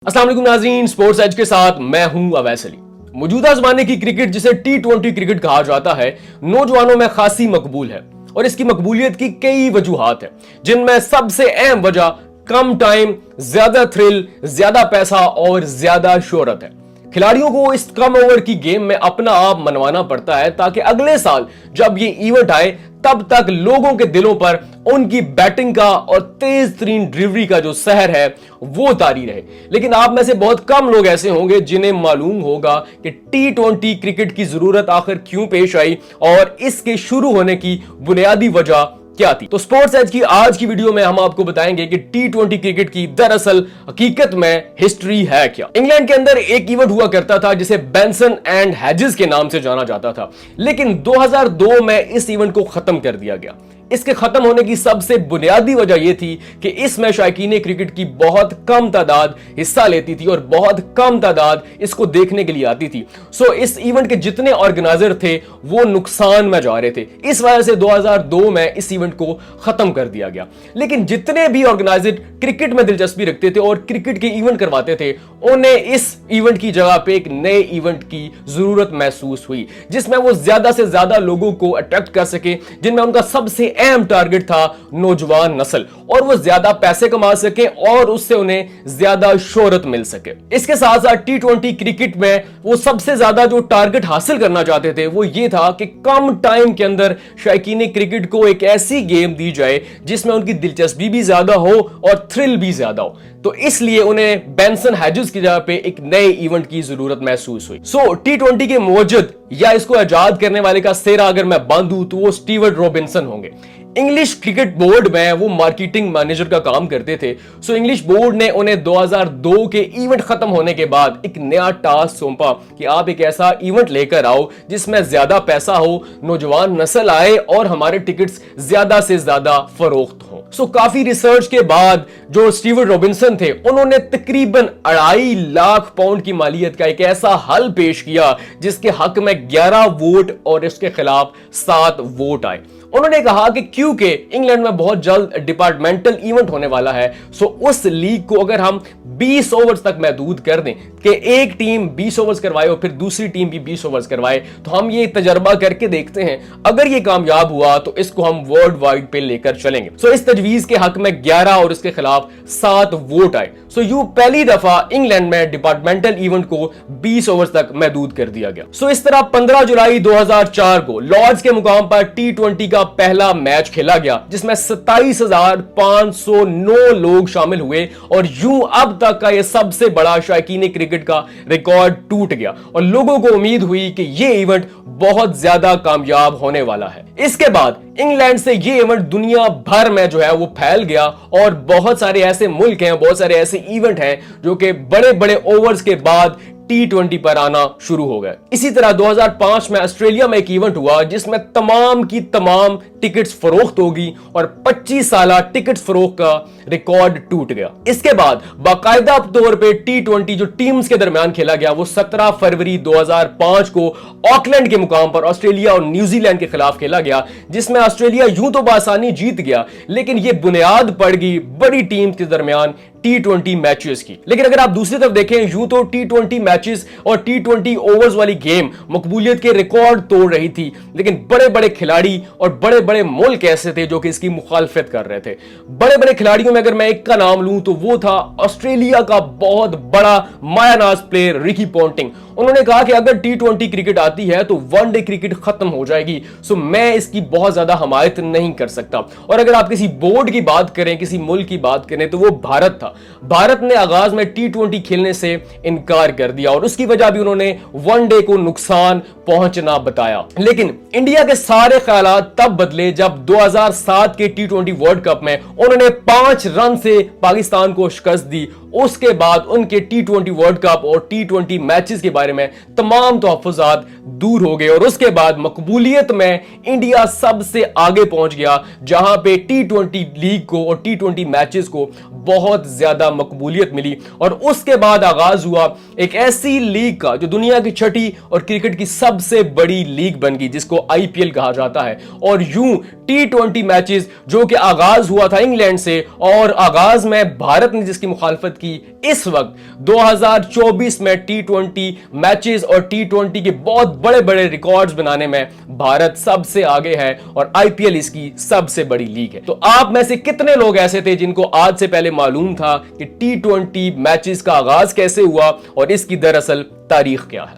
अस्सलाम वालेकुम नाज़रीन, स्पोर्ट्स एज के साथ मैं हूं अवैस अली। मौजूदा जमाने की क्रिकेट जिसे T20 क्रिकेट कहा जाता है, नौजवानों में खासी मकबूल है और इसकी मकबूलियत की कई वजूहात हैं, जिनमें सबसे अहम वजह कम टाइम, ज्यादा थ्रिल, ज्यादा पैसा और ज्यादा शोहरत है। खिलाड़ियों को इस कम ओवर की गेम में अपना आप मनवाना पड़ता है ताकि अगले साल जब ये इवेंट आए तब तक लोगों के दिलों पर उनकी बैटिंग का और तेज तरीन डिलीवरी का जो सहर है वो तारी रहे। लेकिन आप में से बहुत कम लोग ऐसे होंगे जिन्हें मालूम होगा कि T20 क्रिकेट की जरूरत आखिर क्यों पेश आई और इसके शुरू होने की बुनियादी वजह क्या थी। तो स्पोर्ट्स एज की आज की वीडियो में हम आपको बताएंगे कि T20 क्रिकेट की दरअसल हकीकत में हिस्ट्री है क्या। इंग्लैंड के अंदर एक इवेंट हुआ करता था जिसे बेंसन एंड हेजेस के नाम से जाना जाता था, लेकिन 2002 में इस इवेंट को खत्म कर दिया गया। इसके खत्म होने की सबसे बुनियादी वजह यह थी कि इसमें शायकीन क्रिकेट की बहुत कम तादाद हिस्सा लेती थी और बहुत कम तादाद इसको देखने के लिए आती थी। सो इस इवेंट के जितने ऑर्गेनाइजर थे वो नुकसान में जा रहे थे। इस वजह से 2002 में इस इवेंट को खत्म कर दिया गया। लेकिन जितने भी ऑर्गेनाइजर क्रिकेट में दिलचस्पी रखते थे और क्रिकेट के इवेंट करवाते थे, उन्हें इस इवेंट की जगह पे एक नए इवेंट की जरूरत महसूस हुई जिसमें वो ज्यादा से ज्यादा लोगों को अट्रैक्ट कर सके, जिनमें उनका सबसे अहम टारगेट था नौजवान नस्ल, और वो ज्यादा पैसे कमा सके और उससे उन्हें ज्यादा शोहरत मिल सके। इसके साथ साथ T20 क्रिकेट में वो सबसे ज्यादा जो टारगेट हासिल करना चाहते थे वो ये था कि कम टाइम के अंदर शायकीन क्रिकेट को एक ऐसी गेम दी जाए जिसमें उनकी दिलचस्पी भी ज्यादा हो और थ्रिल भी ज्यादा हो। तो इसलिए उन्हें बेंसन हेजेस की जगह पे एक नए इवेंट की जरूरत महसूस हुई। T20 के मौजूद या इसको आजाद करने वाले का सेहरा अगर मैं बांधूं तो वो स्टीवर्ट रॉबिन्सन होंगे। इंग्लिश क्रिकेट बोर्ड में वो मार्केटिंग मैनेजर का काम करते थे। इंग्लिश बोर्ड ने उन्हें 2002 के इवेंट खत्म होने के बाद एक नया टास्क सौंपा कि आप एक ऐसा इवेंट लेकर आओ जिसमें ज्यादा पैसा हो, नौजवान नस्ल आए और हमारे टिकट्स ज्यादा से ज्यादा फरोख्त हो। काफी रिसर्च के बाद जो स्टीवर्ट रॉबिन्सन थे उन्होंने तकरीबन 2.5 लाख पाउंड की मालियत का एक ऐसा हल पेश किया जिसके हक में 11 वोट और इसके खिलाफ 7 वोट आए। उन्होंने कहा कि क्योंकि इंग्लैंड में बहुत जल्द डिपार्टमेंटल इवेंट होने वाला है, उस लीग को अगर हम 20 ओवर्स तक महदूद कर दें कि एक टीम 20 ओवर्स करवाए और फिर दूसरी टीम भी 20 ओवर्स करवाए, तो हम ये तजर्बा करके देखते हैं, अगर ये कामयाब हुआ तो इसको हम वर्ल्ड वाइड पे लेकर चलेंगे। इस तजवीज के हक में 11 और इसके खिलाफ 7 वोट आए। यूं पहली दफा इंग्लैंड में डिपार्टमेंटल इवेंट को 20 ओवर्स तक महदूद कर दिया गया। इस तरह 15 जुलाई 2004 को लॉर्ड्स के मुकाम पर T20 का पहला मैच खेला गया जिसमें 27,509 लोग शामिल हुए और यूं अब तक का यह सबसे बड़ा शायकीन क्रिकेट का रिकॉर्ड टूट गया और लोगों को उम्मीद हुई कि यह इवेंट बहुत ज्यादा कामयाब होने वाला है। इसके बाद इंग्लैंड से यह इवेंट दुनिया भर में जो है वो फैल गया और बहुत सारे ऐसे मुल्क हैं, बहुत सारे ऐसे इवेंट हैं जो कि बड़े बड़े ओवर्स के बाद T20 पर आना शुरू हो गए। इसी तरह 2005 में ऑस्ट्रेलिया में एक इवेंट हुआ जिसमें तमाम की तमाम टिकट्स फरोख्त होगी और 25 साल टिकट फरोख्त का रिकॉर्ड टूट गया। इसके बाद बाकायदा तौर पे T20 जो टीम्स के दरमियान खेला गया वो 17 फरवरी 2005 को ऑकलैंड के मुकाम पर ऑस्ट्रेलिया और न्यूजीलैंड के खिलाफ खेला गया, जिसमें ऑस्ट्रेलिया यूं तो बासानी जीत गया, लेकिन यह बुनियाद पड़ गई बड़ी टीम के दरमियान T20 मैचेस की। लेकिन अगर आप दूसरी तरफ देखें, यूं तो T20 मैचेस और T20 ओवर्स वाली गेम मकबूलियत के रिकॉर्ड तोड़ रही थी, लेकिन बड़े बड़े खिलाड़ी और बड़े बड़े मुल्क ऐसे थे जो कि इसकी मुखालफत कर रहे थे। बड़े बड़े खिलाड़ियों में अगर मैं एक का नाम लूं तो वो था ऑस्ट्रेलिया का बहुत बड़ा मायानाज प्लेयर रिकी पॉन्टिंग। उन्होंने कहा कि अगर T20 क्रिकेट आती है तो वनडे क्रिकेट खत्म हो जाएगी, मैं इसकी बहुत ज्यादा हमायत नहीं कर सकता। और अगर आप किसी बोर्ड की बात करें, किसी मुल्क की बात करें, तो वो भारत था। भारत ने आगाज में T20 खेलने से इनकार कर दिया और उसकी वजह भी उन्होंने वनडे को नुकसान पहुंचना बताया। लेकिन इंडिया के सारे ख्यालात तब बदले जब 2007 के T20 वर्ल्ड कप में उन्होंने 5 रन से पाकिस्तान को शिकस्त दी। उसके बाद उनके T20 वर्ल्ड कप और T20 मैचेस के बारे बारे में तमाम तहफ़्फ़ुज़ात दूर हो गए और उसके बाद मकबूलियत में इंडिया सबसे आगे पहुंच गया, जहां पे टी20 लीग को और टी20 मैचेस को बहुत ज्यादा मकबूलियत मिली। और उसके बाद आगाज हुआ एक ऐसी लीग का जो दुनिया की छठी और क्रिकेट की सबसे बड़ी लीग बन गई, जिसको आईपीएल कहा जाता है। और यूं टी20 मैचेस जो कि आगाज हुआ था इंग्लैंड से, और आगाज में भारत ने जिसकी मुखालफत की, इस वक्त 2024 में टी20 मैचेस और टी20 के बहुत बड़े बड़े रिकॉर्ड्स बनाने में भारत सबसे आगे है और आईपीएल इसकी सबसे बड़ी लीग है। तो आप में से कितने लोग ऐसे थे जिनको आज से पहले मालूम था कि टी20 मैचेस का आगाज कैसे हुआ और इसकी दरअसल तारीख क्या है?